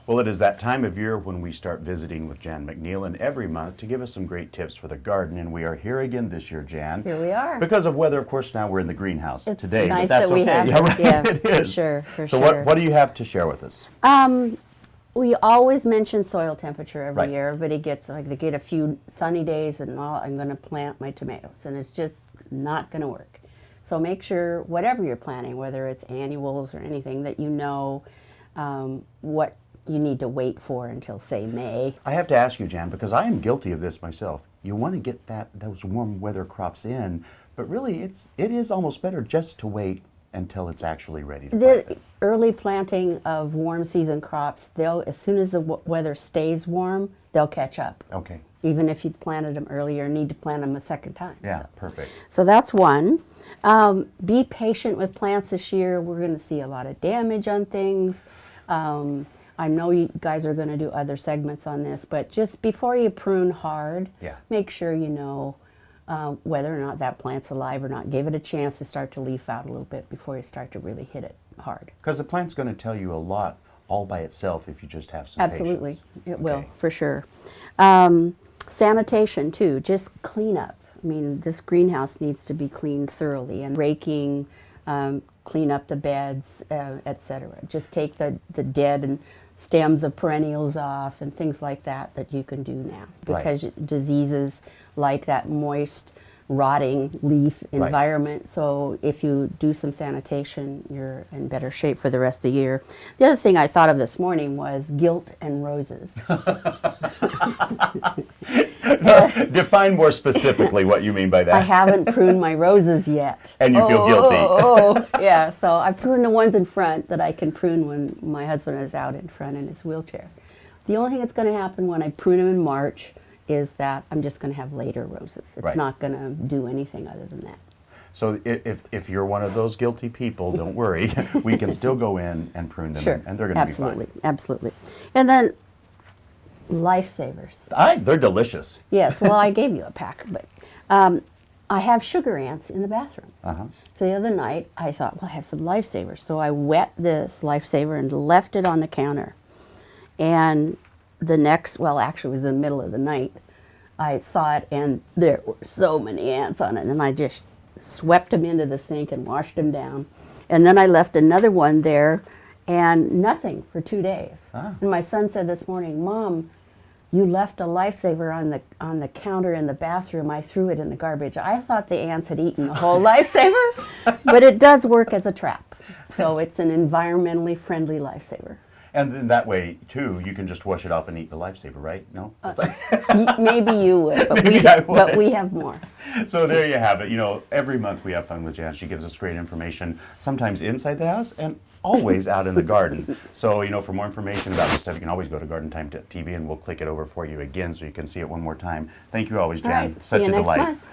Well, it is that time of year when we start visiting with Jan McNeil, and every month to give us some great tips for the garden. And we are here again this year, Jan. Here we are. Because of weather, of course, now we're in the greenhouse It's today. nice but that's that we okay. have Yeah, right. yeah, It is. for sure, for so sure. what do you have to share with us? We always mention soil temperature every Right. year. Everybody gets, like, they get a few sunny days and I'm going to plant my tomatoes, and it's just not going to work. So make sure, whatever you're planting, whether it's annuals or anything, that you know what you need to wait for until, say, May. I have to ask you, Jan, because I am guilty of this myself. You want to get those warm weather crops in, but really it is almost better just to wait until it's actually ready to plant The it. early planting of warm season crops, as soon as the weather stays warm, they'll catch up. Okay. Even if you planted them earlier, need to plant them a second time. Yeah, perfect. So that's one. Be patient with plants this year. We're going to see a lot of damage on things. I know you guys are going to do other segments on this, but just before you prune hard, Yeah. make sure you know whether or not that plant's alive or not. Give it a chance to start to leaf out a little bit before you start to really hit it hard. Because the plant's going to tell you a lot all by itself if you just have some Absolutely, patience. it will, Okay. for sure. Sanitation too, just clean up. I mean, this greenhouse needs to be cleaned thoroughly, and raking, clean up the beds, etc. Just take the dead and stems of perennials off and things like that you can do now, because diseases like that moist, rotting leaf Right. environment. So if you do some sanitation, you're in better shape for the rest of the year. The other thing I thought of this morning was guilt and roses. Define more specifically what you mean by that. I haven't pruned my roses yet. And you feel guilty. Yeah, so I pruned the ones in front that I can prune when my husband is out in front in his wheelchair. The only thing that's going to happen when I prune them in March is that I'm just going to have later roses. It's Right. not going to do anything other than that. So if you're one of those guilty people, don't worry. We can still go in and prune them, Sure, and they're going to be absolutely, fine. absolutely. And then lifesavers. They're delicious. Yes, well, I gave you a pack, but I have sugar ants in the bathroom. Uh-huh. So the other night, I thought, well, I have some lifesavers. So I wet this lifesaver and left it on the counter. And actually it was in the middle of the night, I saw it, and there were so many ants on it. And I just swept them into the sink and washed them down. And then I left another one there, and nothing for 2 days. Ah. And my son said this morning, Mom, you left a lifesaver on the counter in the bathroom. I threw it in the garbage. I thought the ants had eaten the whole lifesaver, but it does work as a trap. So it's an environmentally friendly lifesaver. And then that way, too, you can just wash it off and eat the lifesaver, right? No? Maybe you would, but Maybe I would. but we have more. So there you have it. You know, every month we have fun with Jan. She gives us great information, sometimes inside the house and always out in the garden. So, you know, for more information about this stuff, you can always go to GardenTime TV, and we'll click it over for you again so you can see it one more time. Thank you always, Jan. All right, Such see you a next delight. month.